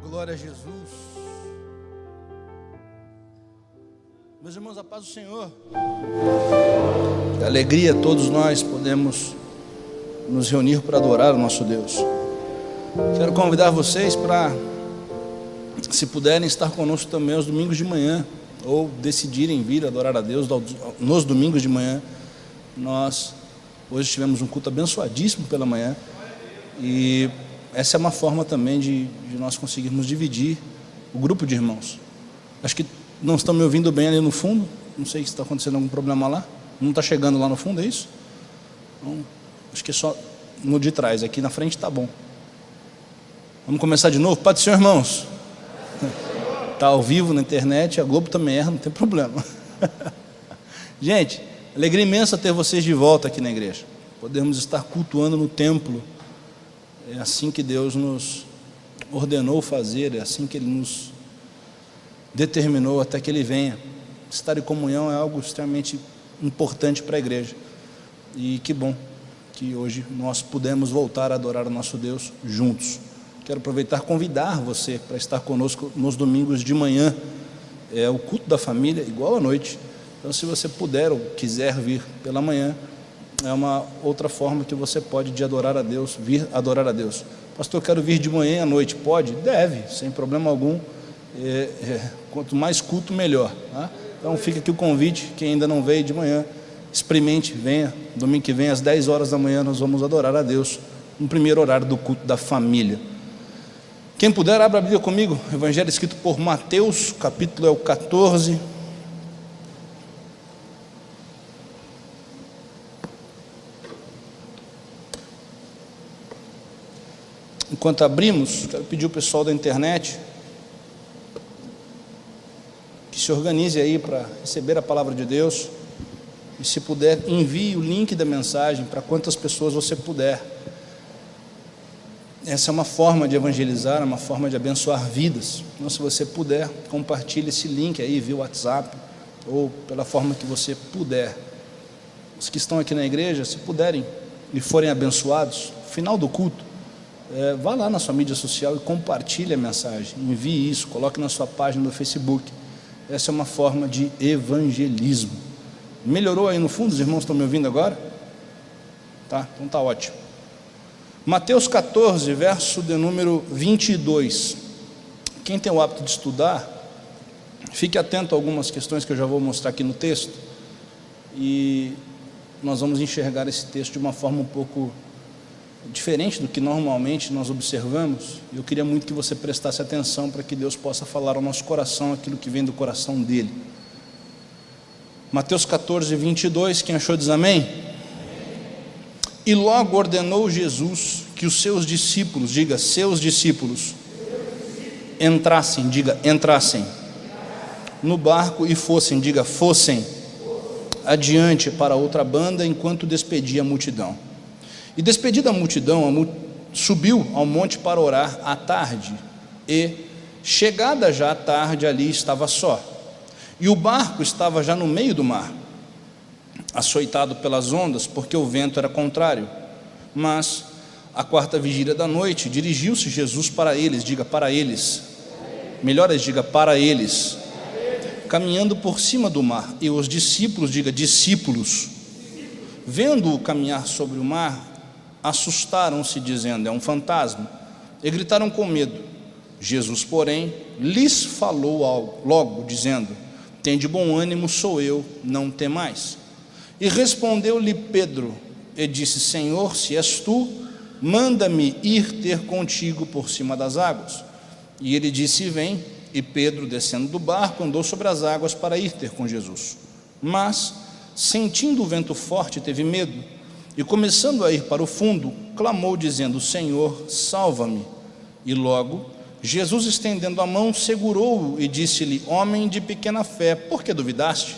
Glória a Jesus. Meus irmãos, a paz do Senhor. Que alegria todos nós podemos nos reunir para adorar o nosso Deus. Quero convidar vocês para, se puderem, estar conosco também aos domingos de manhã, ou decidirem vir adorar a Deus nos domingos de manhã. Nós hoje tivemos um culto abençoadíssimo pela manhã, e essa é uma forma também de nós conseguirmos dividir o grupo de irmãos. Acho que não estão me ouvindo bem ali no fundo. Não sei se está acontecendo algum problema lá. Não está chegando lá no fundo, é isso? Então, acho que é só no de trás. Aqui na frente está bom. Vamos começar de novo? Pode ser, irmãos? Está ao vivo na internet. A Globo também erra, não tem problema. Gente, alegria imensa ter vocês de volta aqui na igreja. Podemos estar cultuando no templo. É assim que Deus nos ordenou fazer, é assim que Ele nos determinou até que Ele venha. Estar em comunhão é algo extremamente importante para a igreja. E que bom que hoje nós pudemos voltar a adorar o nosso Deus juntos. Quero aproveitar e convidar você para estar conosco nos domingos de manhã. É o culto da família, igual à noite. Então, se você puder ou quiser vir pela manhã, é uma outra forma que você pode de adorar a Deus, vir adorar a Deus. Pastor, eu quero vir de manhã à noite. Pode? Deve, sem problema algum. Quanto mais culto, melhor, tá? Então fica aqui o convite. Quem ainda não veio de manhã, experimente, venha. Domingo que vem às 10 horas da manhã nós vamos adorar a Deus no primeiro horário do culto da família. Quem puder, abra a Bíblia comigo. Evangelho escrito por Mateus, capítulo é o 14. Enquanto abrimos, quero pedir ao pessoal da internet que se organize aí para receber a palavra de Deus. E se puder, envie o link da mensagem para quantas pessoas você puder. Essa é uma forma de evangelizar, é uma forma de abençoar vidas. Então, se você puder, compartilhe esse link aí via WhatsApp ou pela forma que você puder. Os que estão aqui na igreja, se puderem e forem abençoados, no final do culto, vá lá na sua mídia social e compartilhe a mensagem, envie isso, coloque na sua página do Facebook. Essa é uma forma de evangelismo. Melhorou aí no fundo? Os irmãos estão me ouvindo agora? Tá? Então tá ótimo. Mateus 14, verso de número 22. Quem tem o hábito de estudar, fique atento a algumas questões que eu já vou mostrar aqui no texto, e nós vamos enxergar esse texto de uma forma um pouco diferente do que normalmente nós observamos. Eu queria muito que você prestasse atenção para que Deus possa falar ao nosso coração aquilo que vem do coração dele. Mateus 14, 22, quem achou diz amém? E logo ordenou Jesus que os seus discípulos, diga seus discípulos, entrassem, diga entrassem, no barco e fossem, diga fossem, adiante para outra banda, enquanto despedia a multidão. E despedida a multidão, subiu ao monte para orar à tarde, e chegada já à tarde, ali estava só, e o barco estava já no meio do mar, açoitado pelas ondas, porque o vento era contrário. Mas à quarta vigília da noite, dirigiu-se Jesus para eles, diga para eles, melhor diga para eles, caminhando por cima do mar, e os discípulos, diga discípulos, vendo-o caminhar sobre o mar, assustaram-se, dizendo, é um fantasma, e gritaram com medo. Jesus, porém, lhes falou logo, dizendo, tende bom ânimo, sou eu, não temais. E respondeu-lhe Pedro, e disse, Senhor, se és tu, manda-me ir ter contigo por cima das águas. E ele disse, vem. E Pedro, descendo do barco, andou sobre as águas para ir ter com Jesus. Mas, sentindo o vento forte, teve medo, e começando a ir para o fundo, clamou, dizendo, Senhor, salva-me. E logo, Jesus, estendendo a mão, segurou-o e disse-lhe, homem de pequena fé, por que duvidaste?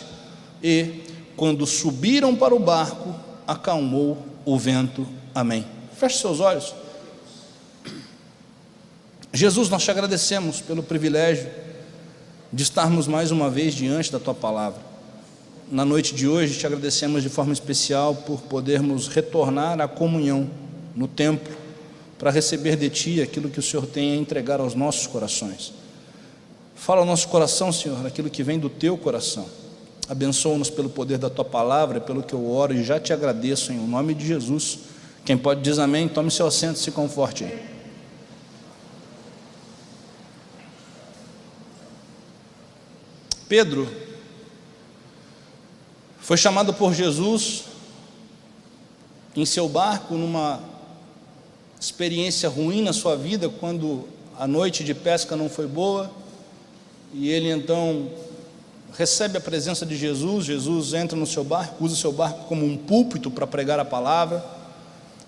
E, quando subiram para o barco, acalmou o vento. Amém. Feche seus olhos. Jesus, nós te agradecemos pelo privilégio de estarmos mais uma vez diante da Tua Palavra. Na noite de hoje, te agradecemos de forma especial por podermos retornar à comunhão no templo, para receber de Ti aquilo que o Senhor tem a entregar aos nossos corações. Fala ao nosso coração, Senhor, aquilo que vem do Teu coração. Abençoa-nos pelo poder da Tua palavra, pelo que eu oro e já Te agradeço em nome de Jesus. Quem pode dizer amém, tome seu assento e se conforte aí. Pedro foi chamado por Jesus em seu barco numa experiência ruim na sua vida, quando a noite de pesca não foi boa, e ele então recebe a presença de Jesus. Jesus entra no seu barco, usa o seu barco como um púlpito para pregar a palavra.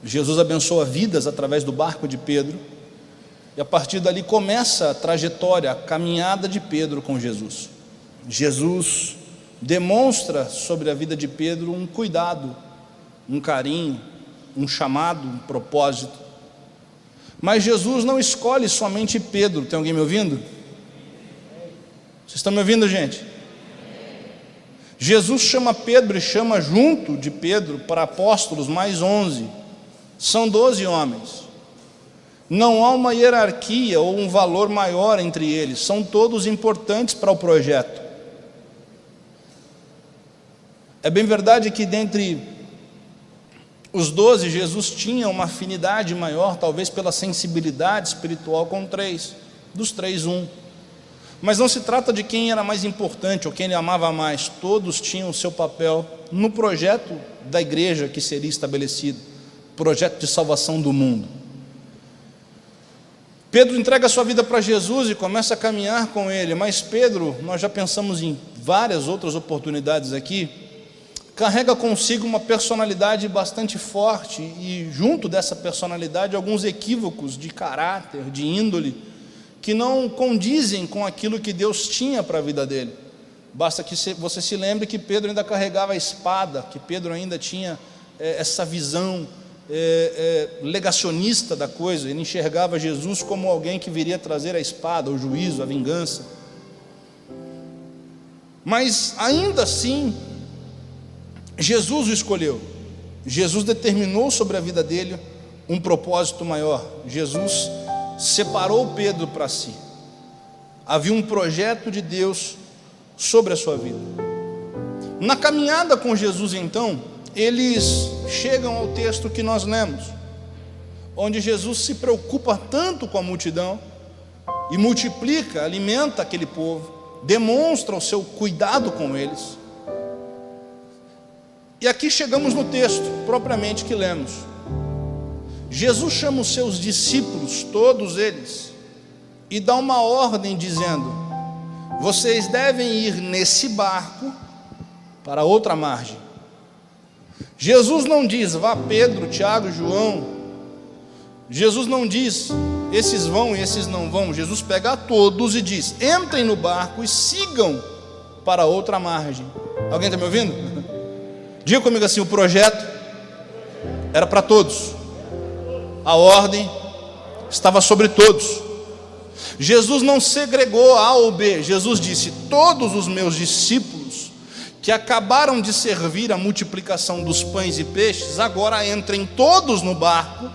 Jesus abençoa vidas através do barco de Pedro, e a partir dali começa a trajetória, a caminhada de Pedro com Jesus. Jesus demonstra sobre a vida de Pedro um cuidado, um carinho, um chamado, um propósito. Mas Jesus não escolhe somente Pedro. Tem alguém me ouvindo? Vocês estão me ouvindo, gente? Jesus chama Pedro e chama junto de Pedro para apóstolos mais 11. São 12 homens. Não há uma hierarquia ou um valor maior entre eles. São todos importantes para o projeto. É bem verdade que dentre os 12, Jesus tinha uma afinidade maior, talvez pela sensibilidade espiritual com 3. Dos 3, 1. Mas não se trata de quem era mais importante ou quem ele amava mais. Todos tinham o seu papel no projeto da igreja que seria estabelecido, projeto de salvação do mundo. Pedro entrega a sua vida para Jesus e começa a caminhar com ele. Mas Pedro, nós já pensamos em várias outras oportunidades aqui, carrega consigo uma personalidade bastante forte, e junto dessa personalidade alguns equívocos de caráter, de índole, que não condizem com aquilo que Deus tinha para a vida dele. Basta que você se lembre que Pedro ainda carregava a espada, que Pedro ainda tinha essa visão negacionista da coisa. Ele enxergava Jesus como alguém que viria trazer a espada, o juízo, a vingança. Mas ainda assim, Jesus o escolheu. Jesus determinou sobre a vida dele um propósito maior. Jesus separou Pedro para si. Havia um projeto de Deus sobre a sua vida. Na caminhada com Jesus, então, eles chegam ao texto que nós lemos, onde Jesus se preocupa tanto com a multidão e multiplica, alimenta aquele povo, demonstra o seu cuidado com eles. E aqui chegamos no texto propriamente que lemos. Jesus chama os seus discípulos, todos eles, e dá uma ordem dizendo: vocês devem ir nesse barco para outra margem. Jesus não diz, vá Pedro, Tiago, João. Jesus não diz, esses vão e esses não vão. Jesus pega a todos e diz, entrem no barco e sigam para outra margem. Alguém está me ouvindo? Diga comigo assim, o projeto era para todos. A ordem estava sobre todos. Jesus não segregou A ou B. Jesus disse, todos os meus discípulos que acabaram de servir a multiplicação dos pães e peixes, agora entrem todos no barco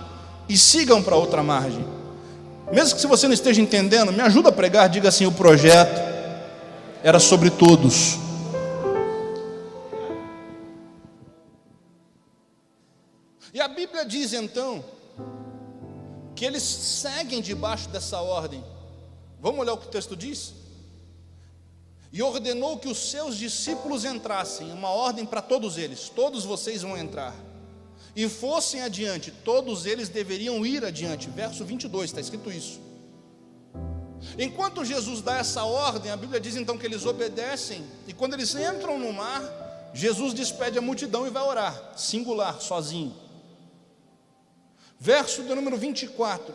e sigam para outra margem. Mesmo que se você não esteja entendendo, me ajuda a pregar, diga assim, o projeto era sobre todos. E a Bíblia diz então que eles seguem debaixo dessa ordem. Vamos olhar o que o texto diz? E ordenou que os seus discípulos entrassem, uma ordem para todos eles, todos vocês vão entrar, e fossem adiante, todos eles deveriam ir adiante. Verso 22, está escrito isso. Enquanto Jesus dá essa ordem, a Bíblia diz então que eles obedecem, e quando eles entram no mar, Jesus despede a multidão e vai orar, singular, sozinho. Verso de número 24.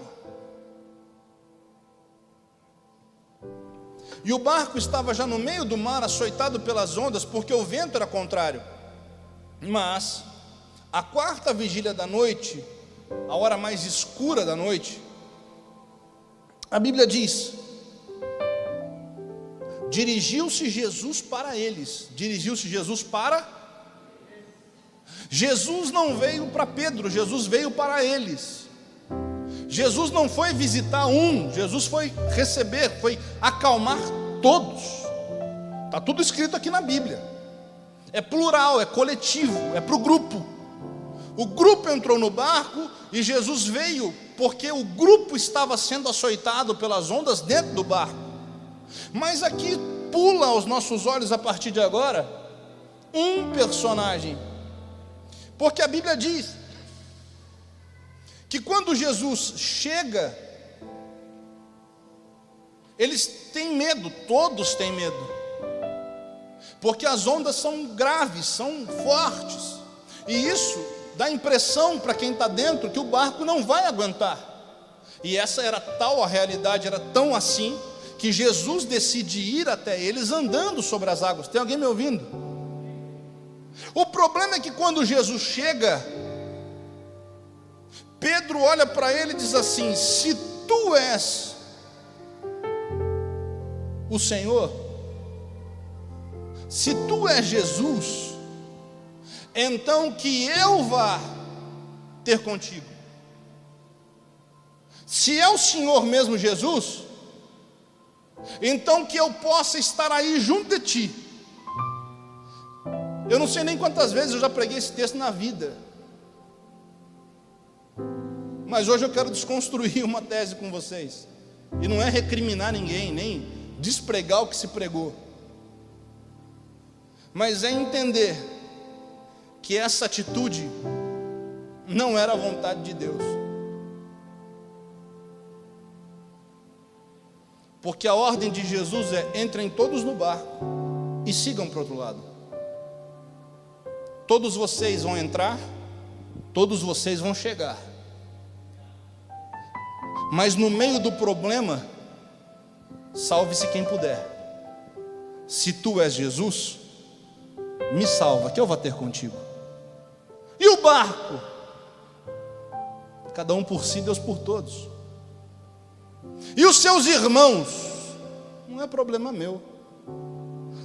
E o barco estava já no meio do mar, açoitado pelas ondas, porque o vento era contrário. Mas, à quarta vigília da noite, a hora mais escura da noite, a Bíblia diz, dirigiu-se Jesus para eles. Dirigiu-se Jesus para... Jesus não veio para Pedro, Jesus veio para eles. Jesus não foi visitar Jesus foi receber, foi acalmar todos. Está tudo escrito aqui na Bíblia. É plural, é coletivo, é para o grupo. O grupo entrou no barco e Jesus veio porque o grupo estava sendo açoitado pelas ondas dentro do barco. Mas aqui pula aos nossos olhos a partir de agora um personagem. Porque a Bíblia diz que quando Jesus chega, eles têm medo, todos têm medo. Porque as ondas são graves, são fortes. E isso dá impressão para quem está dentro que o barco não vai aguentar. E essa era tal, a realidade era tão assim, que Jesus decide ir até eles andando sobre as águas. Tem alguém me ouvindo? O problema é que quando Jesus chega, Pedro olha para ele e diz assim: se tu és o Senhor, se tu és Jesus, então que eu vá ter contigo. Se é o Senhor mesmo Jesus, então que eu possa estar aí junto de ti. Eu não sei nem quantas vezes eu já preguei esse texto na vida, mas hoje eu quero desconstruir uma tese com vocês. E não é recriminar ninguém, nem despregar o que se pregou, mas é entender que essa atitude não era a vontade de Deus. Porque a ordem de Jesus é: entrem todos no barco e sigam para o outro lado. Todos vocês vão entrar, todos vocês vão chegar. Mas no meio do problema, salve-se quem puder. Se tu és Jesus, me salva, que eu vou ter contigo. E o barco? Cada um por si, Deus por todos. E os seus irmãos? Não é problema meu.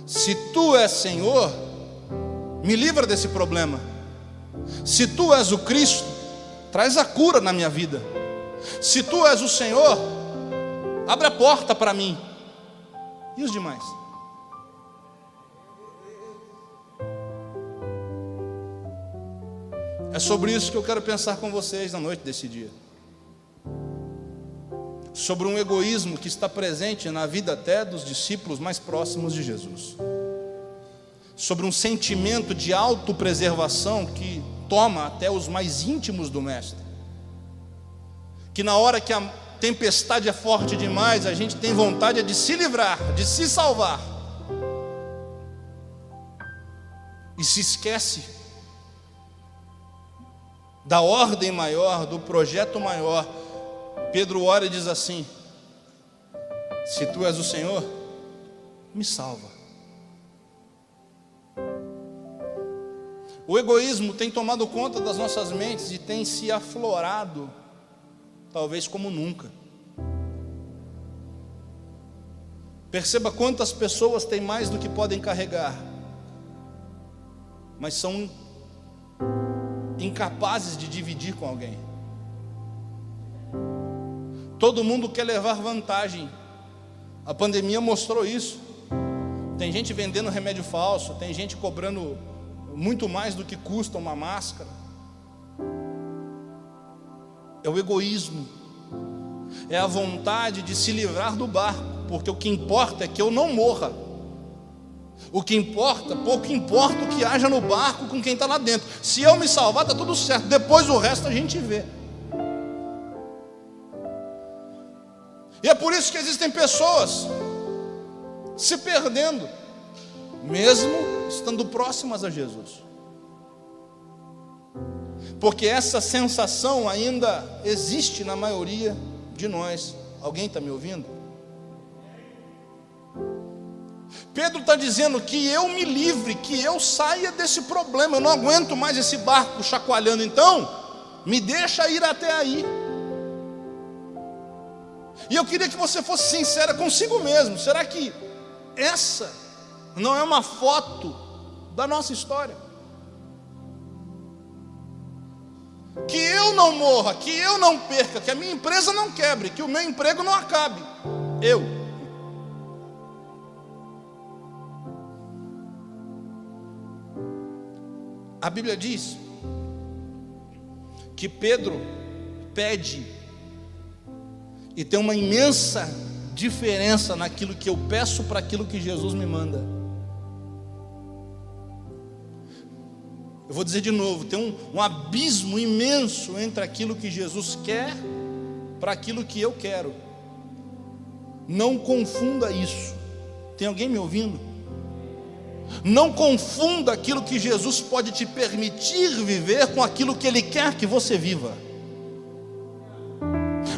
Se tu és Senhor, me livra desse problema. Se tu és o Cristo, traz a cura na minha vida. Se tu és o Senhor, abre a porta para mim. E os demais? É sobre isso que eu quero pensar com vocês na noite desse dia. Sobre um egoísmo que está presente na vida até dos discípulos mais próximos de Jesus. Sobre um sentimento de autopreservação que toma até os mais íntimos do Mestre. Que na hora que a tempestade é forte demais, a gente tem vontade de se livrar, de se salvar. E se esquece da ordem maior, do projeto maior. Pedro ora e diz assim: se tu és o Senhor, me salva. O egoísmo tem tomado conta das nossas mentes e tem se aflorado, talvez como nunca. Perceba quantas pessoas têm mais do que podem carregar, mas são incapazes de dividir com alguém. Todo mundo quer levar vantagem. A pandemia mostrou isso. Tem gente vendendo remédio falso, tem gente cobrando muito mais do que custa uma máscara. É o egoísmo, é a vontade de se livrar do barco, porque o que importa é que eu não morra. O que importa, pouco importa o que haja no barco com quem está lá dentro. Se eu me salvar, está tudo certo, depois o resto a gente vê. E é por isso que existem pessoas se perdendo, mesmo estando próximas a Jesus. Porque essa sensação ainda existe na maioria de nós. Alguém está me ouvindo? Pedro está dizendo que eu me livre, que eu saia desse problema. Eu não aguento mais esse barco chacoalhando, então me deixa ir até aí. E eu queria que você fosse sincera consigo mesmo. Será que essa não é uma foto da nossa história? que eu não morra, que eu não perca, que a minha empresa não quebre, que o meu emprego não acabe. A Bíblia diz que Pedro pede, e tem uma imensa diferença naquilo que eu peço para aquilo que Jesus me manda. Eu vou dizer de novo, tem um abismo imenso entre aquilo que Jesus quer para aquilo que eu quero. Não confunda isso. Tem alguém me ouvindo? Não confunda aquilo que Jesus pode te permitir viver com aquilo que Ele quer que você viva.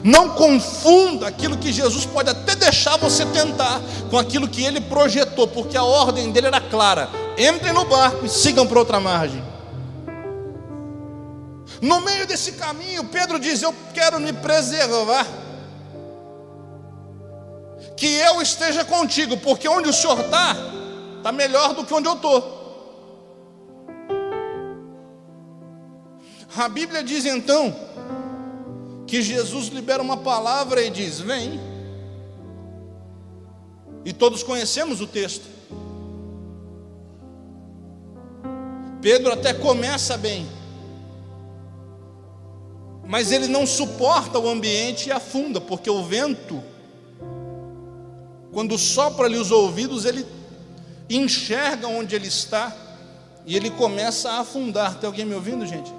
Não confunda aquilo que Jesus pode até deixar você tentar com aquilo que Ele projetou, porque a ordem dele era clara: entrem no barco e sigam para outra margem. No meio desse caminho, Pedro diz: eu quero me preservar, que eu esteja contigo, porque onde o Senhor está melhor do que onde eu estou. A Bíblia diz então que Jesus libera uma palavra e diz: vem. E todos conhecemos o texto. Pedro até começa bem, mas ele não suporta o ambiente e afunda, porque o vento, quando sopra-lhe os ouvidos, ele enxerga onde ele está e ele começa a afundar. Tem alguém me ouvindo, gente?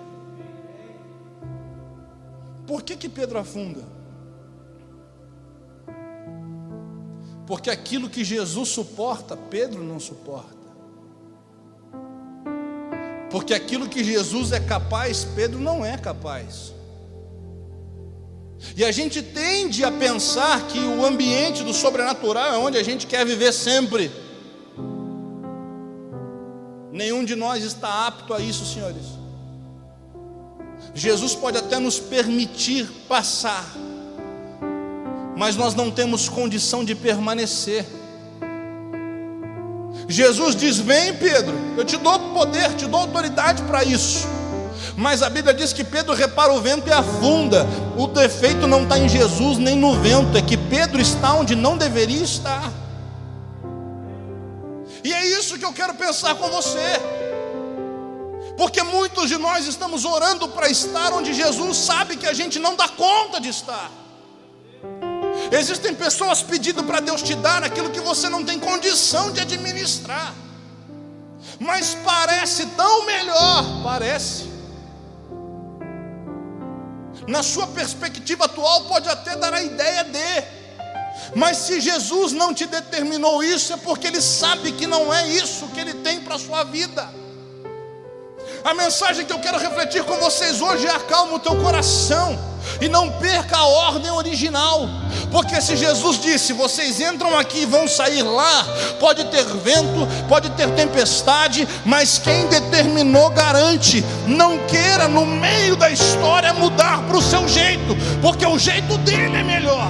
Por que Pedro afunda? Porque aquilo que Jesus suporta, Pedro não suporta. Porque aquilo que Jesus é capaz, Pedro não é capaz. E a gente tende a pensar que o ambiente do sobrenatural é onde a gente quer viver sempre. Nenhum de nós está apto a isso, senhores. Jesus pode até nos permitir passar, mas nós não temos condição de permanecer. Jesus diz: vem, Pedro, eu te dou poder, te dou autoridade para isso. Mas a Bíblia diz que Pedro repara o vento e afunda. O defeito não está em Jesus nem no vento, é que Pedro está onde não deveria estar. E é isso que eu quero pensar com você, porque muitos de nós estamos orando para estar onde Jesus sabe que a gente não dá conta de estar. Existem pessoas pedindo para Deus te dar aquilo que você não tem condição de administrar, mas parece tão melhor, parece. Na sua perspectiva atual pode até dar a ideia de, mas se Jesus não te determinou isso, é porque Ele sabe que não é isso que Ele tem para a sua vida. A mensagem que eu quero refletir com vocês hoje é: acalma o teu coração e não perca a ordem original. Porque se Jesus disse: vocês entram aqui e vão sair lá, pode ter vento, pode ter tempestade, mas quem determinou garante. Não queira no meio da história mudar para o seu jeito, porque o jeito dele é melhor.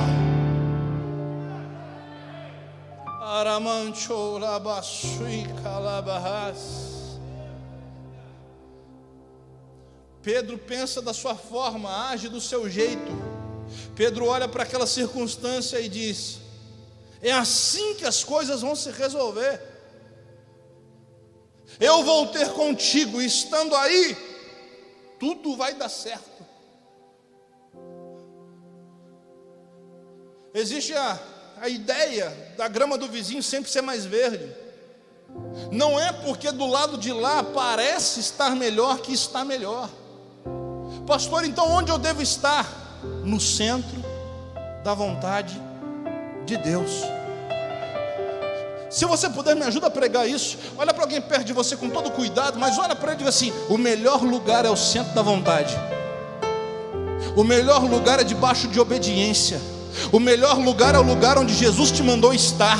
Pedro pensa da sua forma, age do seu jeito. Pedro olha para aquela circunstância e diz: é assim que as coisas vão se resolver. Eu vou ter contigo, e estando aí, tudo vai dar certo. Existe a ideia da grama do vizinho sempre ser mais verde. Não é porque do lado de lá parece estar melhor que está melhor. Pastor, então onde eu devo estar? No centro da vontade de Deus. Se você puder, me ajuda a pregar isso. Olha para alguém perto de você com todo cuidado, mas olha para ele e diga assim: o melhor lugar é o centro da vontade. O melhor lugar é debaixo de obediência. O melhor lugar é o lugar onde Jesus te mandou estar.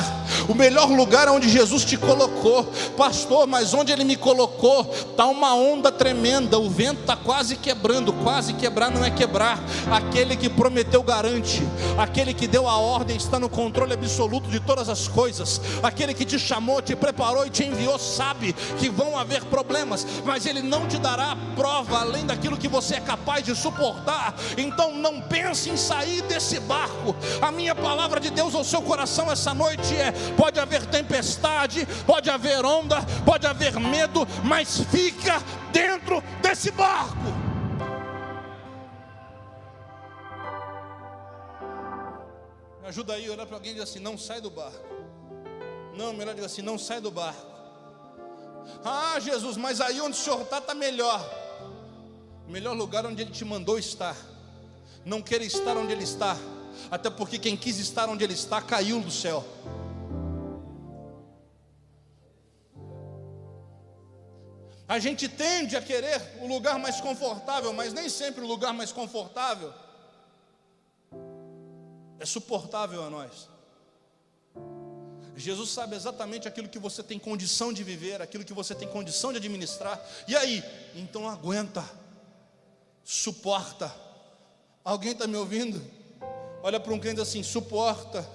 O melhor lugar é onde Jesus te colocou. Pastor, mas onde Ele me colocou está uma onda tremenda, o vento está quase quebrando. Quase quebrar não é quebrar. Aquele que prometeu garante. Aquele que deu a ordem está no controle absoluto de todas as coisas. Aquele que te chamou, te preparou e te enviou sabe que vão haver problemas, mas Ele não te dará prova além daquilo que você é capaz de suportar. Então não pense em sair desse barco. A minha palavra de Deus ao seu coração essa noite é: pode haver tempestade, pode haver onda, pode haver medo, mas fica dentro desse barco. Me ajuda aí, olhar para alguém e dizer assim: não sai do barco. Não, melhor dizer assim: não sai do barco. Ah, Jesus, mas aí onde o Senhor está melhor. O melhor lugar onde Ele te mandou estar. Não queira estar onde Ele está, até porque quem quis estar onde Ele está caiu do céu. A gente tende a querer o lugar mais confortável, mas nem sempre o lugar mais confortável é suportável a nós. Jesus sabe exatamente aquilo que você tem condição de viver, aquilo que você tem condição de administrar. E aí? Então aguenta, suporta. Alguém está me ouvindo? Olha para um crente assim: suporta.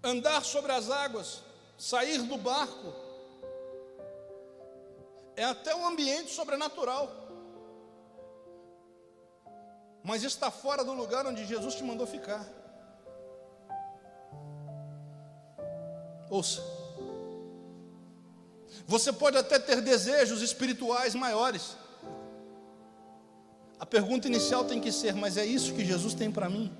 Andar sobre as águas, sair do barco, é até um ambiente sobrenatural, mas está fora do lugar onde Jesus te mandou ficar. Ouça, você pode até ter desejos espirituais maiores. A pergunta inicial tem que ser: mas é isso que Jesus tem para mim?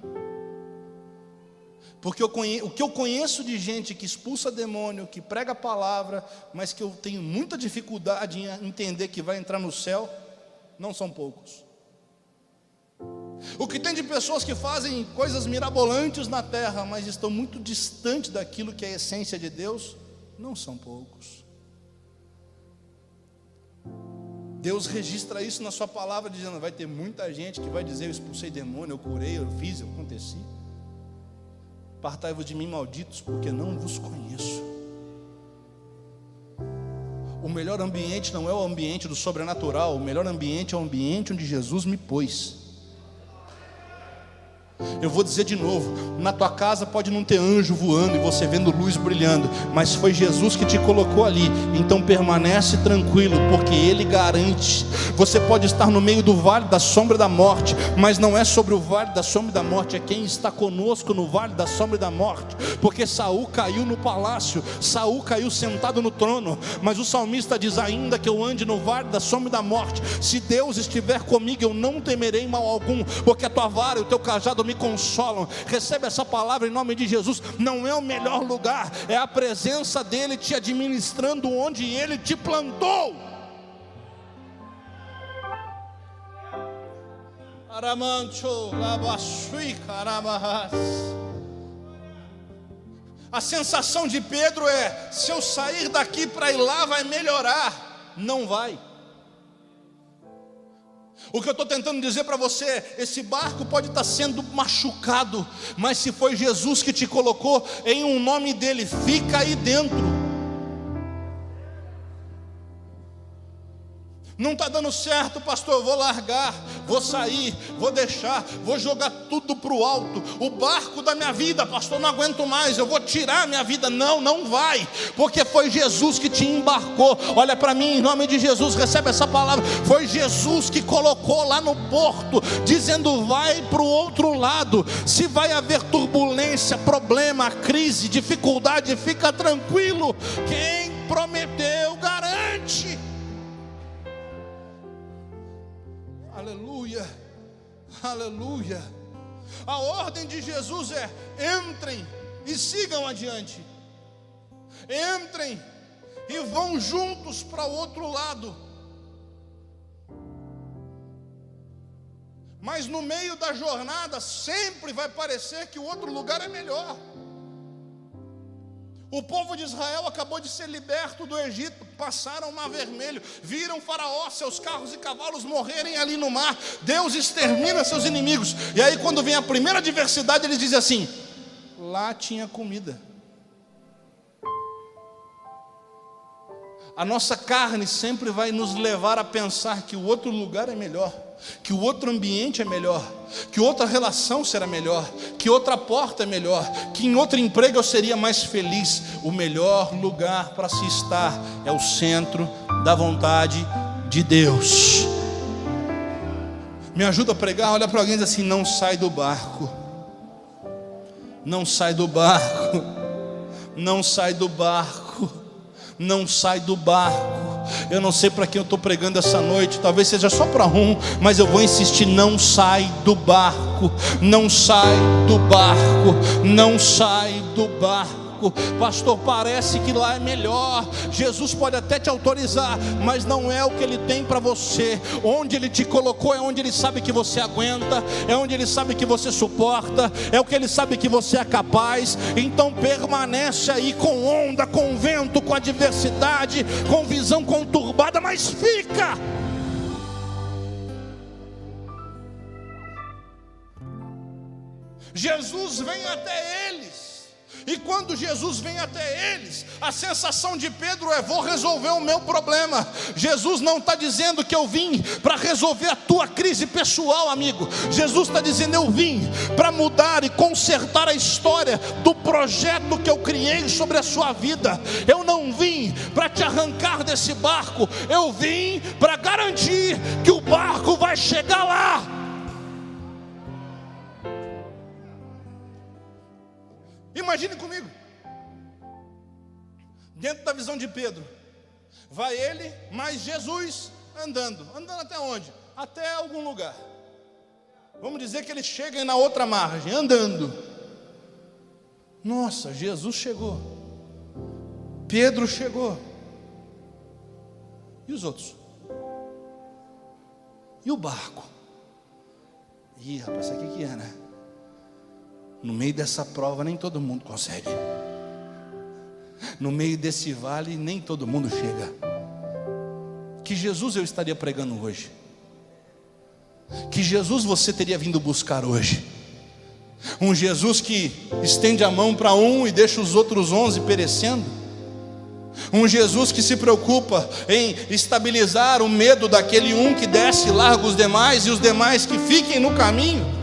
Porque o que eu conheço de gente que expulsa demônio, que prega a palavra, mas que eu tenho muita dificuldade em entender que vai entrar no céu, não são poucos. O que tem de pessoas que fazem coisas mirabolantes na terra, mas estão muito distantes daquilo que é a essência de Deus, não são poucos. Deus registra isso na sua palavra, dizendo: vai ter muita gente que vai dizer: eu expulsei demônio, eu curei, eu fiz, eu aconteci. Apartai-vos de mim, malditos, porque não vos conheço. O melhor ambiente não é o ambiente do sobrenatural. O melhor ambiente é o ambiente onde Jesus me pôs. Eu vou dizer de novo: na tua casa pode não ter anjo voando e você vendo luz brilhando, mas foi Jesus que te colocou ali. Então permanece tranquilo, porque Ele garante. Você pode estar no meio do vale da sombra da morte, mas não é sobre o vale da sombra da morte, é quem está conosco no vale da sombra da morte. Porque Saul caiu no palácio, Saul caiu sentado no trono, mas o salmista diz: ainda que eu ande no vale da sombra da morte, se Deus estiver comigo, eu não temerei mal algum, porque a tua vara e o teu cajado me consolam. Recebe essa palavra em nome de Jesus. Não é o melhor lugar, é a presença dEle te administrando onde Ele te plantou. A sensação de Pedro é: se eu sair daqui para ir lá vai melhorar. Não vai. O que eu estou tentando dizer para você é: esse barco pode estar sendo machucado, mas se foi Jesus que te colocou, em um nome dEle, fica aí dentro. Não está dando certo, pastor, eu vou largar, vou sair, vou deixar, vou jogar tudo para o alto. O barco da minha vida, pastor, não aguento mais, eu vou tirar a minha vida. Não, não vai, porque foi Jesus que te embarcou. Olha para mim, em nome de Jesus, recebe essa palavra. Foi Jesus que colocou lá no porto, dizendo: vai para o outro lado. Se vai haver turbulência, problema, crise, dificuldade, fica tranquilo. Quem prometeu, garante. Aleluia, aleluia. A ordem de Jesus é: entrem e sigam adiante. Entrem e vão juntos para o outro lado. Mas no meio da jornada sempre vai parecer que o outro lugar é melhor. O povo de Israel acabou de ser liberto do Egito, passaram o mar vermelho, viram Faraó, seus carros e cavalos morrerem ali no mar. Deus extermina seus inimigos. E aí quando vem a primeira adversidade, eles dizem assim: lá tinha comida. A nossa carne sempre vai nos levar a pensar que o outro lugar é melhor, que o outro ambiente é melhor, que outra relação será melhor, que outra porta é melhor, que em outro emprego eu seria mais feliz. O melhor lugar para se estar é o centro da vontade de Deus. Me ajuda a pregar, olha para alguém e diz assim: não sai do barco, não sai do barco, não sai do barco. Não sai do barco. Eu não sei para quem eu estou pregando essa noite, talvez seja só para um, mas eu vou insistir: não sai do barco, não sai do barco, não sai do barco. Pastor, parece que lá é melhor. Jesus pode até te autorizar, mas não é o que Ele tem para você. Onde Ele te colocou é onde Ele sabe que você aguenta, é onde Ele sabe que você suporta, é o que Ele sabe que você é capaz. Então permanece aí com onda, com vento, com adversidade, com visão conturbada, mas fica. Jesus vem até eles. E quando Jesus vem até eles, a sensação de Pedro é: vou resolver o meu problema. Jesus não está dizendo que eu vim para resolver a tua crise pessoal, amigo. Jesus está dizendo: eu vim para mudar e consertar a história do projeto que eu criei sobre a sua vida. Eu não vim para te arrancar desse barco, eu vim para garantir que o barco vai chegar lá. Imagine comigo, dentro da visão de Pedro, vai ele mais Jesus andando até onde? Até algum lugar. Vamos dizer que ele chega na outra margem, andando. Nossa, Jesus chegou, Pedro chegou, e os outros? E o barco? Ih, rapaz, isso aqui que é, né? No meio dessa prova nem todo mundo consegue. No meio desse vale nem todo mundo chega. Que Jesus eu estaria pregando hoje? Que Jesus você teria vindo buscar hoje? Um Jesus que estende a mão para um e deixa os outros 11 perecendo? Um Jesus que se preocupa em estabilizar o medo daquele um que desce e larga os demais, e os demais que fiquem no caminho?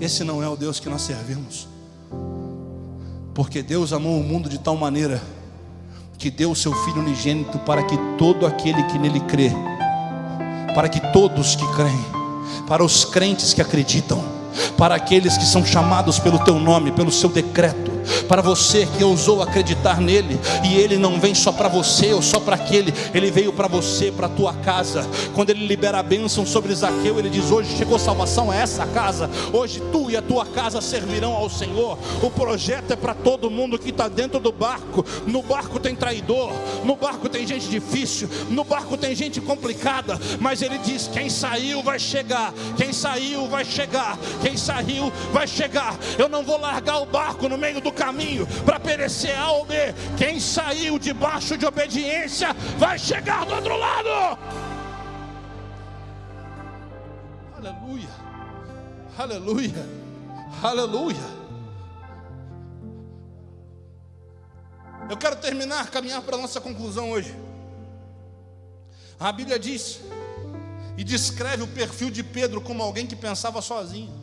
Esse não é o Deus que nós servimos. Porque Deus amou o mundo de tal maneira que deu o seu Filho unigênito para que todo aquele que nele crê, para que todos que creem, para os crentes que acreditam, para aqueles que são chamados pelo teu nome, pelo seu decreto, para você que ousou acreditar nele. E ele não vem só para você ou só para aquele, ele veio para você, para a tua casa. Quando ele libera a bênção sobre Zaqueu, ele diz: hoje chegou salvação a essa casa, hoje tu e a tua casa servirão ao Senhor. O projeto é para todo mundo que está dentro do barco. No barco tem traidor, no barco tem gente difícil, no barco tem gente complicada, mas ele diz: quem saiu vai chegar, quem saiu vai chegar, quem saiu vai chegar. Eu não vou largar o barco no meio do caminho para perecer A ou B. Quem saiu debaixo de obediência vai chegar do outro lado. Aleluia, aleluia, aleluia. Eu quero caminhar para a nossa conclusão hoje. A Bíblia diz e descreve o perfil de Pedro como alguém que pensava sozinho.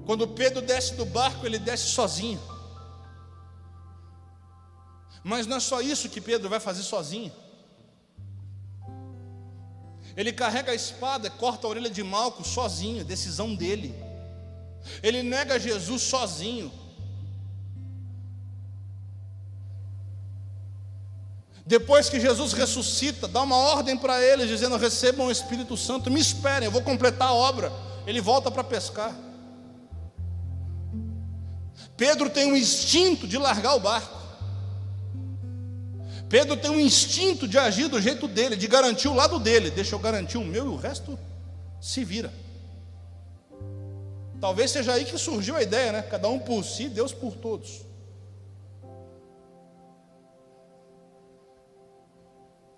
Quando Pedro desce do barco, ele desce sozinho. Mas não é só isso que Pedro vai fazer sozinho. Ele carrega a espada, corta a orelha de Malco sozinho, decisão dele. Ele nega Jesus sozinho. Depois que Jesus ressuscita, dá uma ordem para eles, dizendo: recebam o Espírito Santo, me esperem, eu vou completar a obra. Ele volta para pescar. Pedro tem um instinto de largar o barco. Pedro tem um instinto de agir do jeito dele, de garantir o lado dele. Deixa eu garantir o meu e o resto se vira. Talvez seja aí que surgiu a ideia, né? Cada um por si, Deus por todos.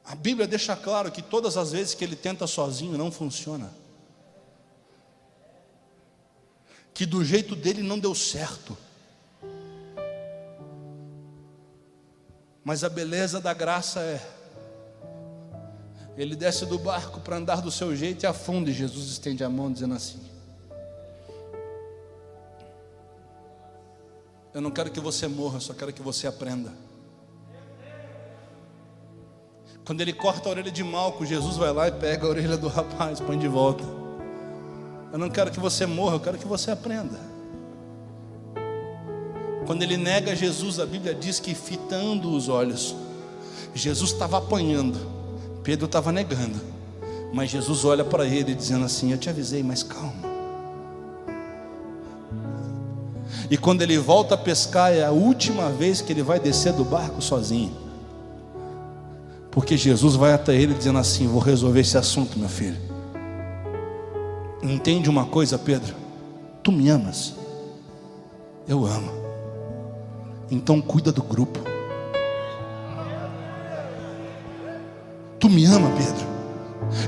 A Bíblia deixa claro que todas as vezes que ele tenta sozinho não funciona. Que do jeito dele não deu certo. Mas a beleza da graça é: ele desce do barco para andar do seu jeito e afunda, e Jesus estende a mão dizendo assim: eu não quero que você morra, só quero que você aprenda. Quando ele corta a orelha de Malco, Jesus vai lá e pega a orelha do rapaz, põe de volta. Eu não quero que você morra, eu quero que você aprenda. Quando ele nega Jesus, a Bíblia diz que fitando os olhos, Jesus estava apanhando, Pedro estava negando, mas Jesus olha para ele dizendo assim: eu te avisei, mas calma. E quando ele volta a pescar, é a última vez que ele vai descer do barco sozinho, porque Jesus vai até ele dizendo assim: vou resolver esse assunto, meu filho. Entende uma coisa, Pedro? Tu me amas? Eu amo. Então cuida do grupo. Tu me ama, Pedro?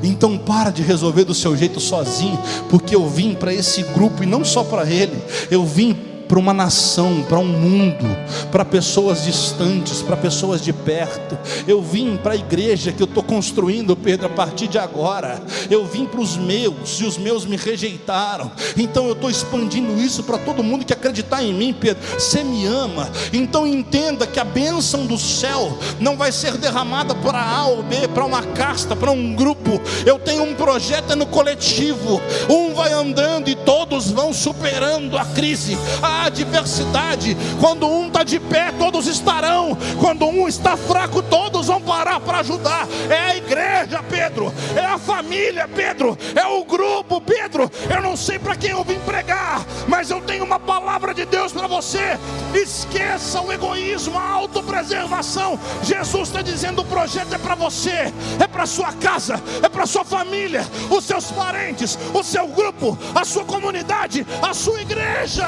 Então para de resolver do seu jeito sozinho, porque eu vim para esse grupo, e não só para ele, eu vim para uma nação, para um mundo, para pessoas distantes, para pessoas de perto. Eu vim para a igreja que eu estou construindo, Pedro, a partir de agora. Eu vim para os meus, e os meus me rejeitaram. Então eu estou expandindo isso para todo mundo que acreditar em mim, Pedro. Você me ama, então entenda que a bênção do céu não vai ser derramada para A ou B, para uma casta, para um grupo. Eu tenho um projeto no coletivo. Um vai andando e todos vão superando a crise, a adversidade. Quando um está de pé, todos estarão. Quando um está fraco, todos vão parar para ajudar. É a igreja, Pedro. É a família, Pedro. É o grupo, Pedro. Eu não sei para quem eu vim pregar, mas eu tenho uma palavra de Deus para você. Esqueça o egoísmo, a autopreservação. Jesus está dizendo: o projeto é para você, é para sua casa, é para sua família, os seus parentes, o seu grupo, a sua comunidade, a sua igreja.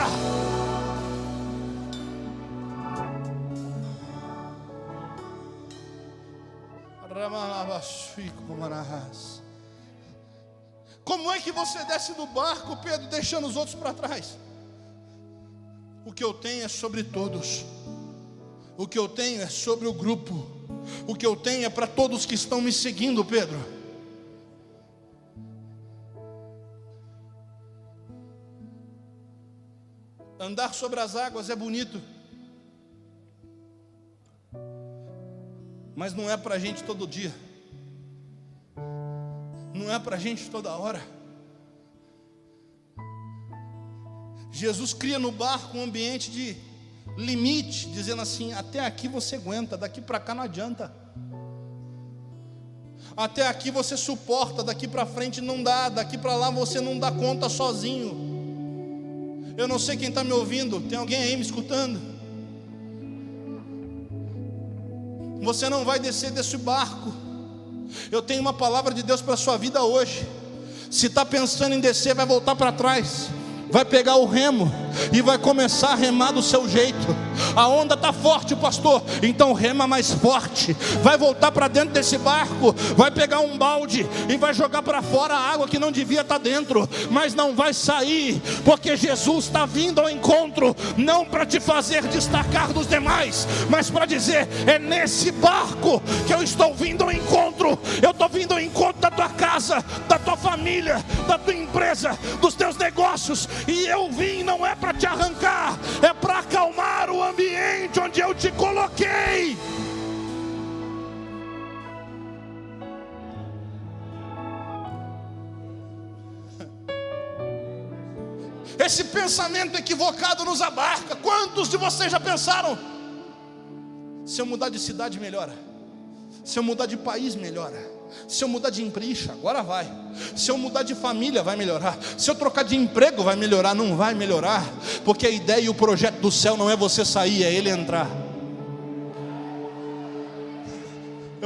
Como é que você desce do barco, Pedro, deixando os outros para trás? O que eu tenho é sobre todos. O que eu tenho é sobre o grupo. O que eu tenho é para todos que estão me seguindo, Pedro. Andar sobre as águas é bonito, mas não é para a gente todo dia. Não é para a gente toda hora. Jesus cria no barco um ambiente de limite, dizendo assim: até aqui você aguenta, daqui para cá não adianta. Até aqui você suporta, daqui para frente não dá, daqui para lá você não dá conta sozinho. Eu não sei quem está me ouvindo, tem alguém aí me escutando? Você não vai descer desse barco. Eu tenho uma palavra de Deus para a sua vida hoje. Se está pensando em descer, vai voltar para trás. Vai pegar o remo e vai começar a remar do seu jeito. A onda está forte, pastor, então rema mais forte. Vai voltar para dentro desse barco, vai pegar um balde e vai jogar para fora a água que não devia estar dentro, mas não vai sair, porque Jesus está vindo ao encontro, não para te fazer destacar dos demais, mas para dizer: é nesse barco que eu estou vindo ao encontro. Eu estou vindo ao encontro da tua casa, da tua família, da tua empresa, dos teus negócios. E eu vim não é para te arrancar, é para acalmar o ambiente onde eu te coloquei. Esse pensamento equivocado nos abarca. Quantos de vocês já pensaram: se eu mudar de cidade melhora, se eu mudar de país melhora, se eu mudar de empresa, agora vai. Se eu mudar de família, vai melhorar. Se eu trocar de emprego, vai melhorar. Não vai melhorar, porque a ideia e o projeto do céu não é você sair, é Ele entrar.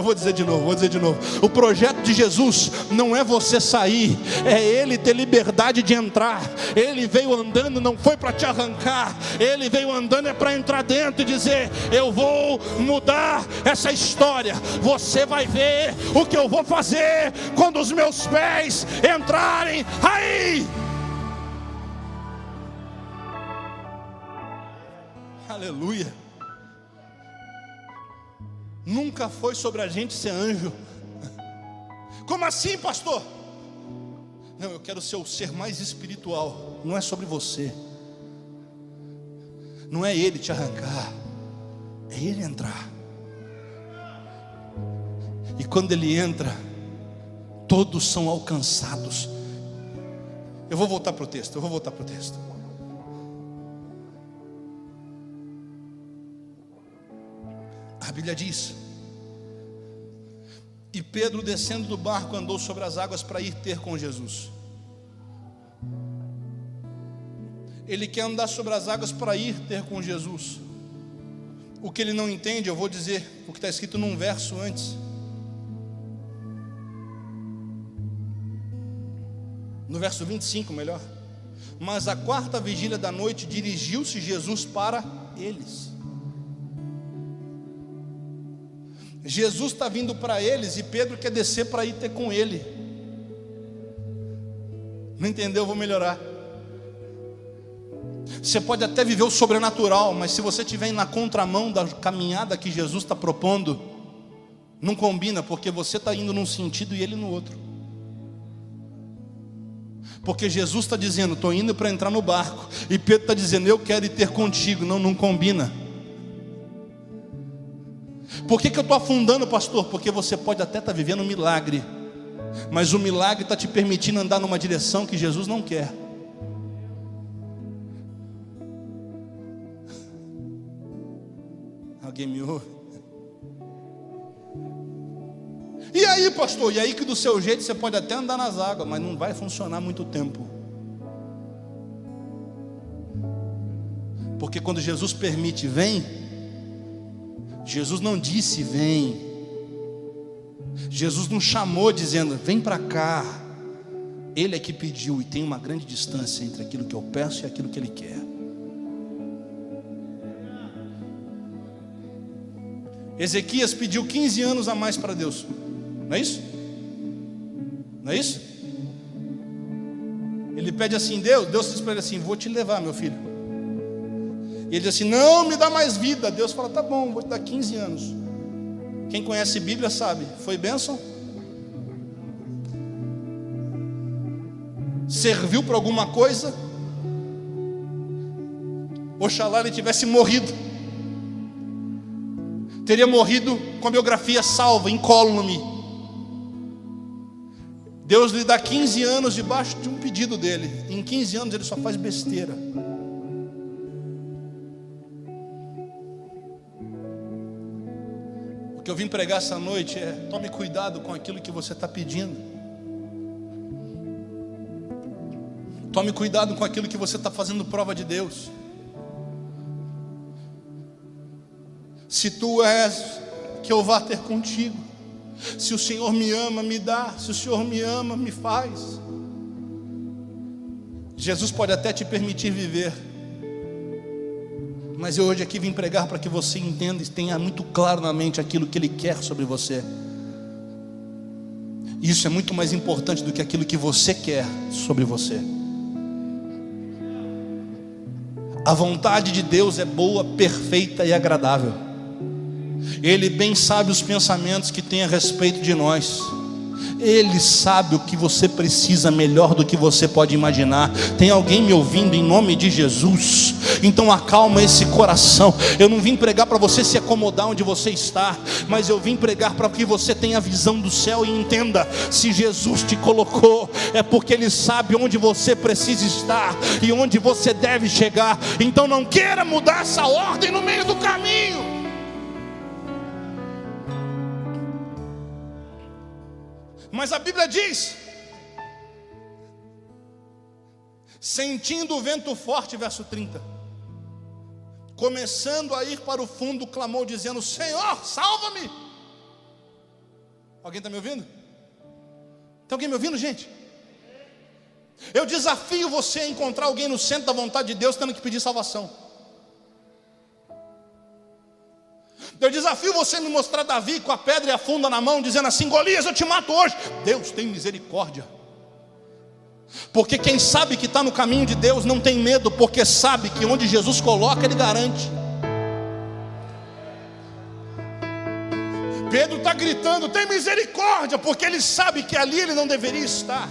Eu vou dizer de novo. O projeto de Jesus não é você sair, é Ele ter liberdade de entrar. Ele veio andando, não foi para te arrancar. Ele veio andando é para entrar dentro e dizer: eu vou mudar essa história. Você vai ver o que eu vou fazer quando os meus pés entrarem aí. Aleluia. Nunca foi sobre a gente ser anjo. Como assim, pastor? Não, eu quero ser o ser mais espiritual. Não é sobre você. Não é ele te arrancar, é ele entrar. E quando ele entra, todos são alcançados. Eu vou voltar para o texto. A Bíblia diz: e Pedro, descendo do barco, andou sobre as águas para ir ter com Jesus. Ele quer andar sobre as águas para ir ter com Jesus. O que ele não entende, eu vou dizer o que está escrito num verso antes. No verso 25, melhor. Mas à quarta vigília da noite, dirigiu-se Jesus para eles. Jesus está vindo para eles e Pedro quer descer para ir ter com ele. Não entendeu? Eu vou melhorar. Você pode até viver o sobrenatural, mas se você estiver na contramão da caminhada que Jesus está propondo, não combina, porque você está indo num sentido e ele no outro. Porque Jesus está dizendo: estou indo para entrar no barco, e Pedro está dizendo: eu quero ir ter contigo. Não combina. Por que eu estou afundando, pastor? Porque você pode até estar vivendo um milagre, mas o milagre está te permitindo andar numa direção que Jesus não quer. Alguém me ouve? E aí, pastor? E aí que do seu jeito você pode até andar nas águas, mas não vai funcionar muito tempo. Porque quando Jesus permite, vem. Jesus não disse vem. Jesus não chamou dizendo vem para cá. Ele é que pediu, e tem uma grande distância entre aquilo que eu peço e aquilo que Ele quer. Ezequias pediu 15 anos a mais para Deus. Não é isso? Não é isso? Ele pede assim: Deus diz para ele assim: vou te levar, meu filho. E ele diz assim: não me dá mais vida. Deus fala: tá bom, vou te dar 15 anos. Quem conhece Bíblia sabe, foi bênção? Serviu para alguma coisa? Oxalá ele tivesse morrido. Teria morrido com a biografia salva, incólume. Deus lhe dá 15 anos debaixo de um pedido dele. Em 15 anos ele só faz besteira. O que eu vim pregar essa noite é: tome cuidado com aquilo que você está pedindo. Tome cuidado com aquilo que você está fazendo prova de Deus. Se tu és, que eu vá ter contigo. Se o Senhor me ama, me dá. Se o Senhor me ama, me faz. Jesus pode até te permitir viver, mas eu hoje aqui vim pregar para que você entenda e tenha muito claro na mente aquilo que Ele quer sobre você. Isso é muito mais importante do que aquilo que você quer sobre você. A vontade de Deus é boa, perfeita e agradável. Ele bem sabe os pensamentos que tem a respeito de nós. Ele sabe o que você precisa melhor do que você pode imaginar. Tem alguém me ouvindo em nome de Jesus? Então acalma esse coração. Eu não vim pregar para você se acomodar onde você está, mas eu vim pregar para que você tenha a visão do céu e entenda: se Jesus te colocou, é porque Ele sabe onde você precisa estar e onde você deve chegar. Então não queira mudar essa ordem no meio do caminho. Mas a Bíblia diz: sentindo o vento forte, verso 30, começando a ir para o fundo, clamou dizendo: Senhor, salva-me. Alguém está me ouvindo? Tem alguém me ouvindo, gente? Eu desafio você a encontrar alguém no centro da vontade de Deus tendo que pedir salvação. Eu desafio você a me mostrar Davi com a pedra e a funda na mão, dizendo assim: Golias, eu te mato hoje. Deus tem misericórdia. Porque quem sabe que está no caminho de Deus não tem medo, porque sabe que onde Jesus coloca, Ele garante. Pedro está gritando: tem misericórdia, porque ele sabe que ali ele não deveria estar.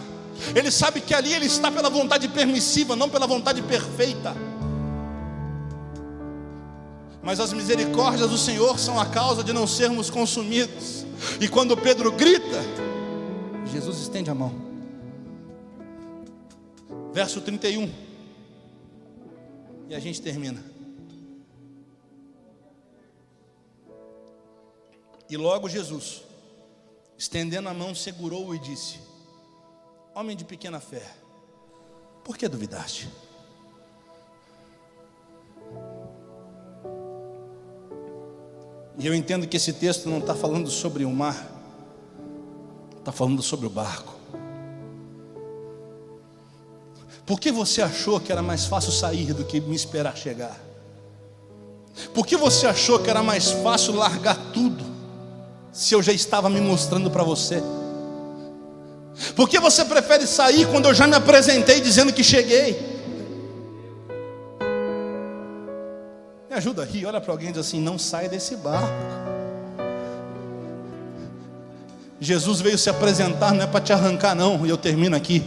Ele sabe que ali ele está pela vontade permissiva, não pela vontade perfeita. Mas as misericórdias do Senhor são a causa de não sermos consumidos. E quando Pedro grita, Jesus estende a mão. Verso 31. E a gente termina. E logo Jesus, estendendo a mão, segurou-o e disse: homem de pequena fé, por que duvidaste? E eu entendo que esse texto não está falando sobre o mar, está falando sobre o barco. Por que você achou que era mais fácil sair do que me esperar chegar? Por que você achou que era mais fácil largar tudo, se eu já estava me mostrando para você? Por que você prefere sair quando eu já me apresentei dizendo que cheguei? Me ajuda a rir, olha para alguém e diz assim: não sai desse barco. Jesus veio se apresentar, não é para te arrancar não, e eu termino aqui.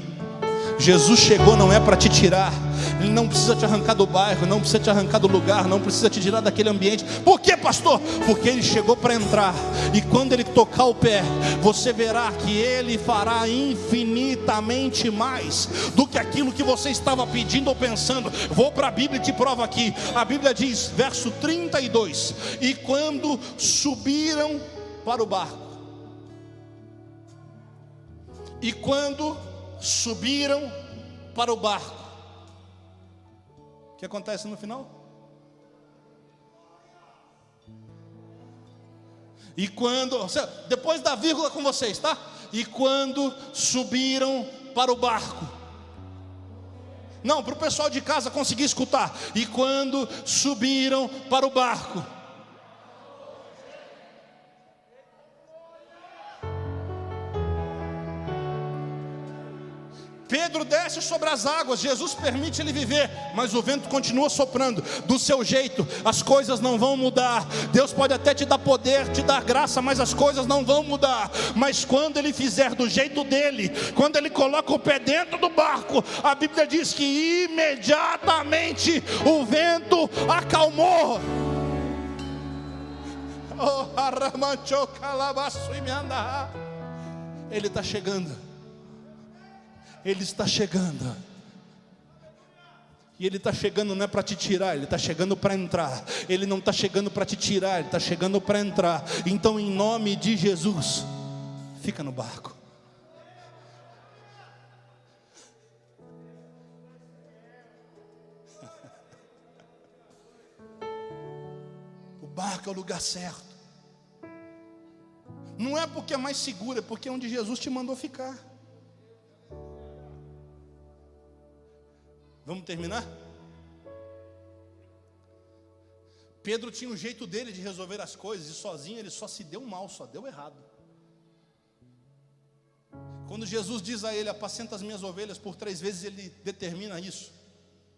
Jesus chegou não é para te tirar. Ele não precisa te arrancar do bairro, não precisa te arrancar do lugar, não precisa te tirar daquele ambiente. Por quê, pastor? Porque Ele chegou para entrar. E quando Ele tocar o pé, você verá que Ele fará infinitamente mais do que aquilo que você estava pedindo ou pensando. Vou para a Bíblia e te provo aqui. A Bíblia diz, verso 32: e quando subiram para o barco, e quando subiram para o barco, o que acontece no final? E quando, depois da vírgula com vocês, tá? E quando subiram para o barco, não, para o pessoal de casa conseguir escutar. E quando subiram para o barco, Pedro desce sobre as águas, Jesus permite ele viver, mas o vento continua soprando. Do seu jeito, as coisas não vão mudar. Deus pode até te dar poder, te dar graça, mas as coisas não vão mudar. Mas quando Ele fizer do jeito dele, quando Ele coloca o pé dentro do barco, a Bíblia diz que imediatamente o vento acalmou. Ele está chegando. Ele está chegando. E Ele está chegando não é para te tirar, Ele está chegando para entrar. Ele não está chegando para te tirar, Ele está chegando para entrar. Então, em nome de Jesus, fica no barco. O barco é o lugar certo. Não é porque é mais seguro, é porque é onde Jesus te mandou ficar. Vamos terminar? Pedro tinha um jeito dele de resolver as coisas, e sozinho ele só se deu mal, só deu errado. Quando Jesus diz a ele: apacenta as minhas ovelhas, por 3 vezes ele determina isso.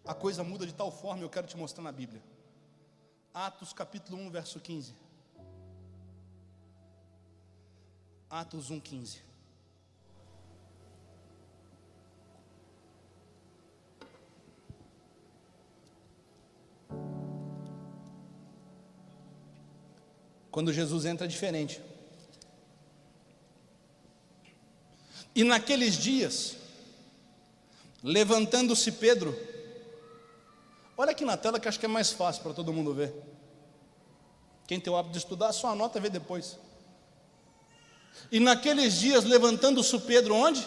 A coisa muda de tal forma, eu quero te mostrar na Bíblia. Atos capítulo 1, verso 15. Atos 1, 15. Quando Jesus entra é diferente. E naqueles dias, levantando-se Pedro, olha aqui na tela que acho que é mais fácil para todo mundo ver. Quem tem o hábito de estudar, só anota e vê depois. E naqueles dias, levantando-se Pedro, onde?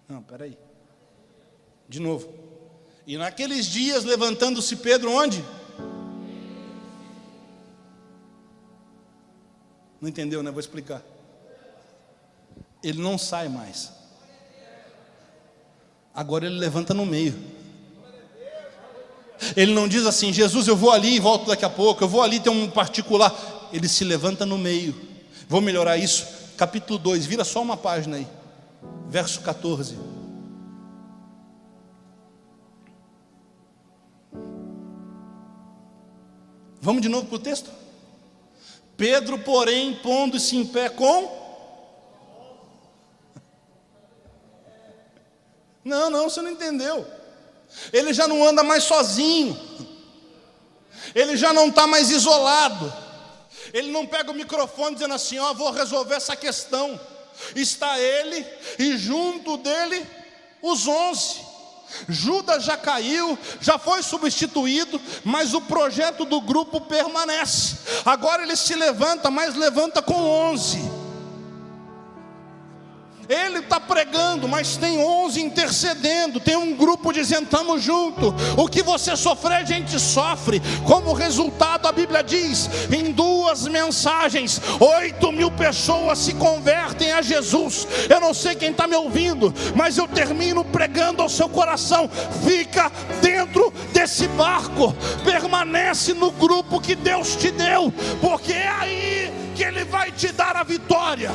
Não, peraí. De novo. E naqueles dias, levantando-se Pedro, onde? Não entendeu, né? Vou explicar. Ele não sai mais. Agora ele levanta no meio. Ele não diz assim: Jesus, eu vou ali e volto daqui a pouco, eu vou ali ter um particular. Ele se levanta no meio. Vou melhorar isso. Capítulo 2, vira só uma página aí. Verso 14. Vamos de novo para o texto? Pedro, porém, pondo-se em pé com... Não, você não entendeu. Ele já não anda mais sozinho. Ele já não está mais isolado. Ele não pega o microfone dizendo assim: ó, vou resolver essa questão. Está ele e junto dele os 11. Judas já caiu, já foi substituído, mas o projeto do grupo permanece. Agora ele se levanta, mas levanta com 11. Ele está pregando, mas tem 11 intercedendo. Tem um grupo dizendo: estamos juntos. O que você sofrer, a gente sofre. Como resultado, a Bíblia diz: em 2 mensagens, 8.000 pessoas se convertem a Jesus. Eu não sei quem está me ouvindo, mas eu termino pregando ao seu coração: fica dentro desse barco, permanece no grupo que Deus te deu, porque é aí que Ele vai te dar a vitória.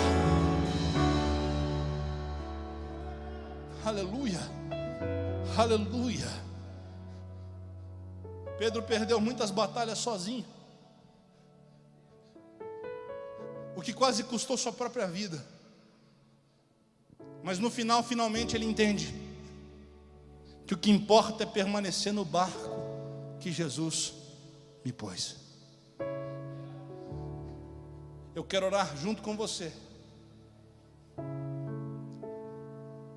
Aleluia, aleluia. Pedro perdeu muitas batalhas sozinho, o que quase custou sua própria vida. Mas no final, finalmente ele entende que o que importa é permanecer no barco que Jesus me pôs. Eu quero orar junto com você,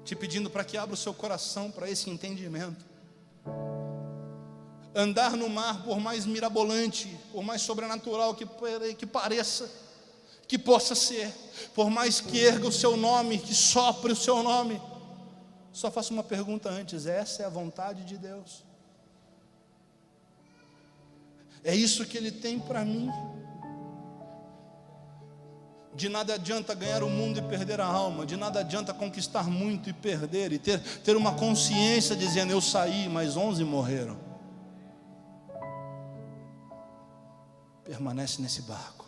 te pedindo para que abra o seu coração para esse entendimento. Andar no mar, por mais mirabolante, por mais sobrenatural que pareça, que possa ser, por mais que erga o seu nome, que sopre o seu nome, só faço uma pergunta antes: essa é a vontade de Deus? É isso que Ele tem para mim? De nada adianta ganhar o mundo e perder a alma. De nada adianta conquistar muito e perder, e ter uma consciência dizendo: eu saí, mas 11 morreram. Permanece nesse barco,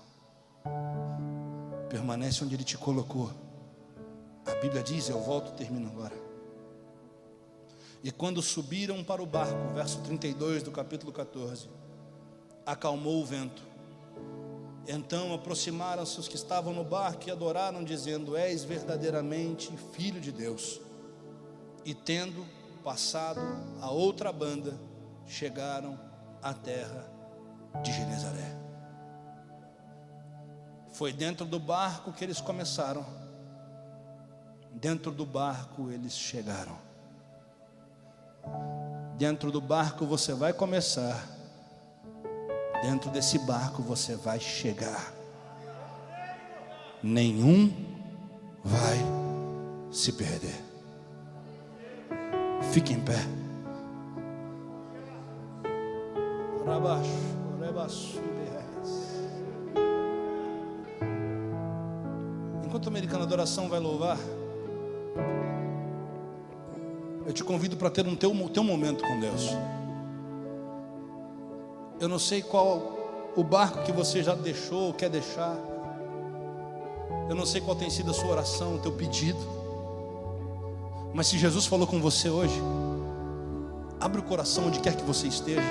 permanece onde Ele te colocou. A Bíblia diz, eu volto e termino agora: e quando subiram para o barco, verso 32 do capítulo 14, acalmou o vento. Então aproximaram-se os que estavam no barco e adoraram, dizendo: és verdadeiramente Filho de Deus. E tendo passado a outra banda, chegaram à terra de Genezaré. Foi dentro do barco que eles começaram, dentro do barco eles chegaram. Dentro do barco você vai começar, dentro desse barco você vai chegar. Nenhum vai se perder. Fique em pé. Enquanto o americano de adoração vai louvar, eu te convido para ter um teu momento com Deus. Eu não sei qual o barco que você já deixou ou quer deixar. Eu não sei qual tem sido a sua oração, o teu pedido. Mas se Jesus falou com você hoje, abre o coração onde quer que você esteja.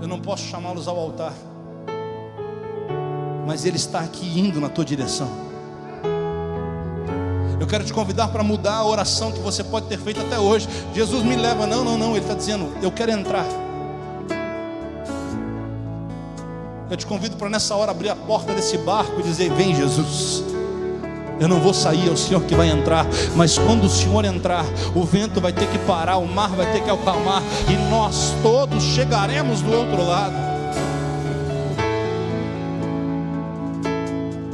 Eu não posso chamá-los ao altar, mas Ele está aqui indo na tua direção. Eu quero te convidar para mudar a oração que você pode ter feito até hoje. Jesus, me leva. Não, Ele está dizendo: eu quero entrar. Eu te convido para nessa hora abrir a porta desse barco e dizer: vem, Jesus. Eu não vou sair, é o Senhor que vai entrar. Mas quando o Senhor entrar, o vento vai ter que parar, o mar vai ter que acalmar, e nós todos chegaremos do outro lado.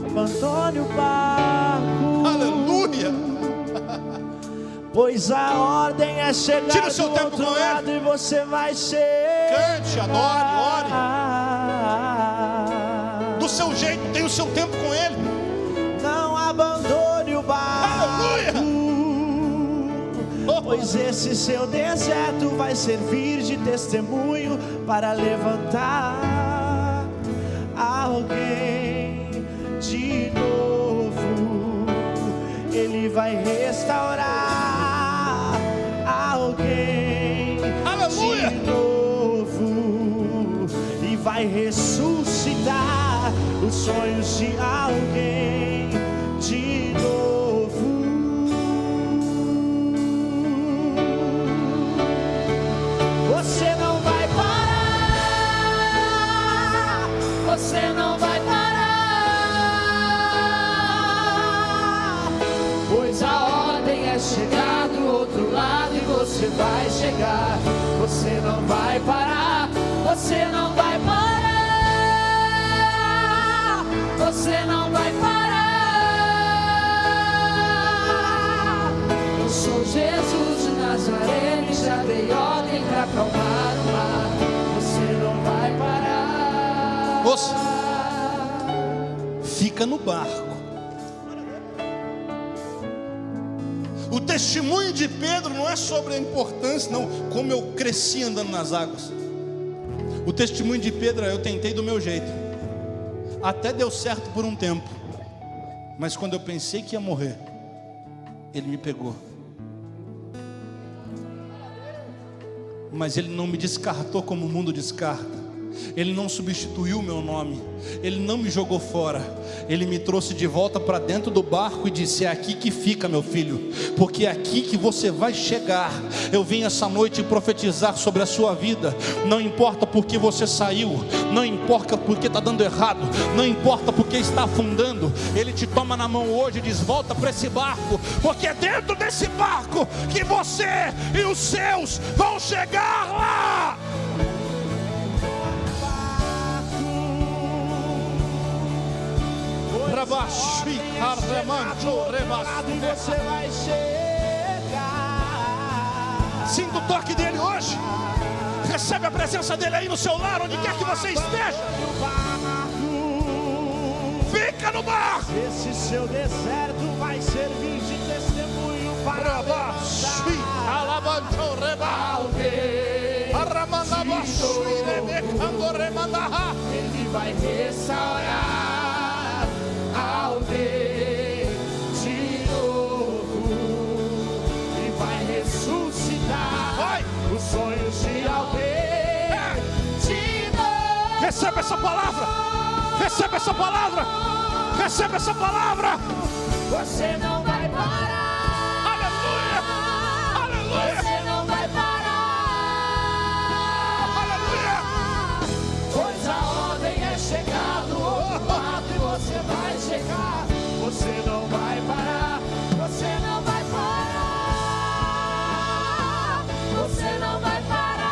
Abandone o barco. Aleluia. Pois a ordem é chegar Tira o seu do tempo outro com lado Ele. e você vai ser. Cante, adore, ore. o seu jeito, tem o seu tempo com Ele. Não abandone o barco. Pois esse seu deserto vai servir de testemunho para levantar alguém de novo. Ele vai restaurar alguém de novo e vai ressuscitar os sonhos de alguém de novo. Você não vai parar, você não vai parar, pois a ordem é chegar do outro lado e você vai chegar. Você não vai parar, você não vai parar, você não vai parar. Eu sou Jesus de Nazaré e já dei ordem para acalmar o mar. Você não vai parar. Moça, fica no barco. O testemunho de Pedro não é sobre a importância, não, como eu cresci andando nas águas. O testemunho de Pedro é: eu tentei do meu jeito, até deu certo por um tempo, mas quando eu pensei que ia morrer, Ele me pegou. Mas Ele não me descartou como o mundo descarta. Ele não substituiu o meu nome. Ele não me jogou fora. Ele me trouxe de volta para dentro do barco e disse: é aqui que fica, meu filho, porque é aqui que você vai chegar. Eu vim essa noite profetizar sobre a sua vida. Não importa porque você saiu, não importa porque está dando errado, não importa porque está afundando. Ele te toma na mão hoje e diz: volta para esse barco, porque é dentro desse barco que você e os seus vão chegar lá. Você vai chegar. Sinta o toque dele hoje. Recebe a presença dele aí no seu lar, onde quer que você esteja. Fica no barco. Esse seu deserto vai servir de testemunho para levantar alguém. Ele vai restaurar alguém de novo e vai ressuscitar os sonhos de alguém de novo. Recebe essa palavra. Recebe essa palavra. Recebe essa palavra. Você não vai parar. Aleluia. Aleluia. Você não vai parar. Aleluia. Pois a ordem é chegar do outro lado e você vai chegar. Você não vai parar. Você não vai parar. Você não vai parar.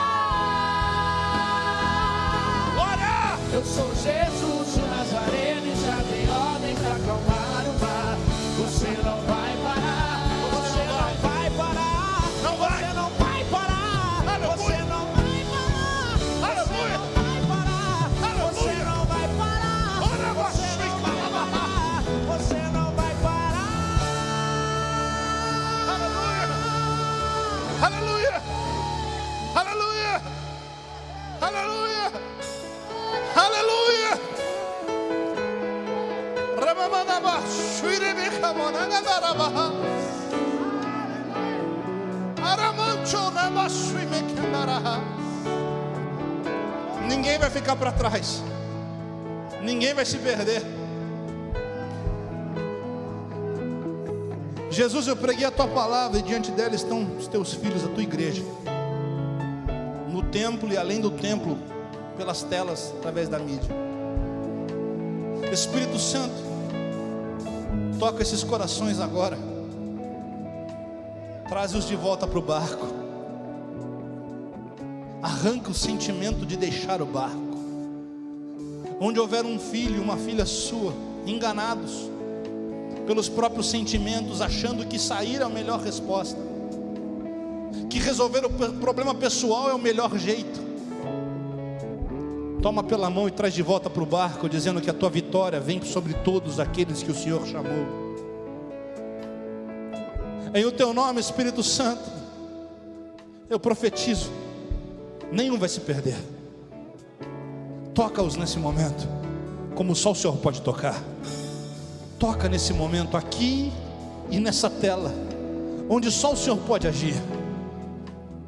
Glória. Eu sou Jesus de Nazaré e já dei ordem para acalmar o mar. Você não vai parar. Você não vai parar. Não vai. Você não vai parar. Aleluia. Você não vai parar. Aleluia. Você não vai parar. Você não vai parar. Ora, Você não vai parar. Você não vai parar. Aleluia. Aleluia. Aleluia. Aleluia. Ramamanabaha, Shuirebecamonagandarabaha. Aramancho Namashuimekandaraha. Ninguém vai ficar para trás. Ninguém vai se perder. Jesus, eu preguei a tua palavra e diante dela estão os teus filhos, a tua igreja, no templo e além do templo, pelas telas, através da mídia. Espírito Santo, toca esses corações agora, traz-os de volta para o barco, arranca o sentimento de deixar o barco. Onde houver um filho, uma filha sua, enganados pelos próprios sentimentos, achando que sair é a melhor resposta, que resolver o problema pessoal é o melhor jeito. Toma pela mão e traz de volta para o barco, dizendo que a tua vitória vem sobre todos aqueles que o Senhor chamou. Em o teu nome, Espírito Santo, eu profetizo, nenhum vai se perder. Toca-os nesse momento, como só o Senhor pode tocar. Toca nesse momento aqui e nessa tela, onde só o Senhor pode agir.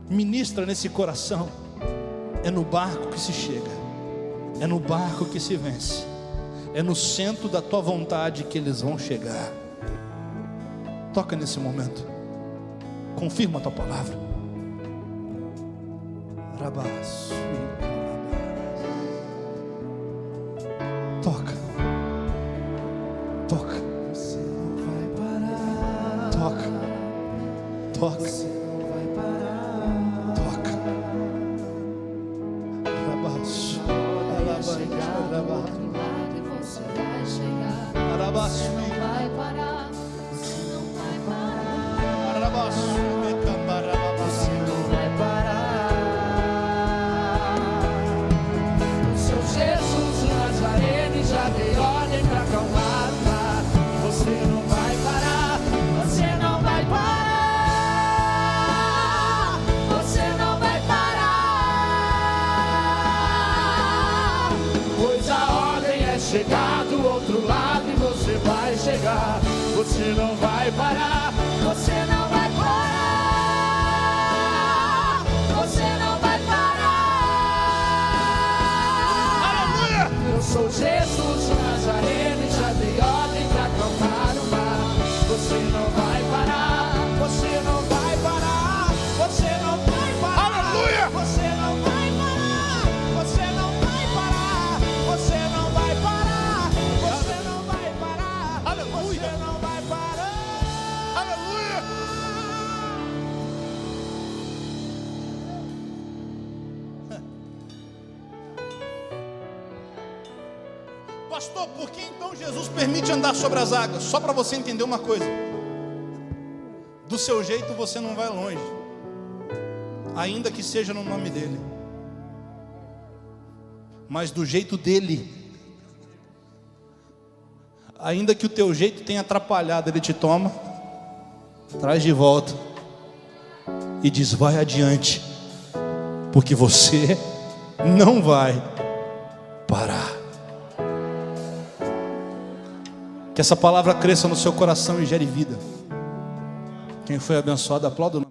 Ministra nesse coração. É no barco que se chega, é no barco que se vence, é no centro da tua vontade que eles vão chegar. Toca nesse momento, confirma a tua palavra. Toca, toca, Você não vai parar. toca, toca, Você não vai parar. toca. Rabaço, Vai chegar do outro lado e você vai chegar. Você não vai parar. Você não vai parar. Você não vai parar. O seu Jesus, o Nazareno, já deu ordem pra acalmar o mar. Você não vai parar. Você não vai parar. Você não vai parar. Pois a ordem é chegar do outro lado e você vai chegar. Você não vai parar. Você não vai parar. Você não vai parar. Eu sou Jesus, o Nazareno, e já dei ordem pra acalmar o mar. Você não vai parar. Você não vai parar. Você não vai parar. Aleluia! Você não vai parar. Você não vai parar. Você não vai parar. Você não vai parar. Aleluia! Você não vai parar. Aleluia! Pastor, por que então Jesus permite andar sobre as águas? Só para você entender uma coisa: do seu jeito você não vai longe, ainda que seja no nome dele, mas do jeito dele, ainda que o teu jeito tenha atrapalhado, ele te toma, traz de volta e diz: vai adiante, porque você não vai parar. Que essa palavra cresça no seu coração e gere vida. Quem foi abençoado, aplauda o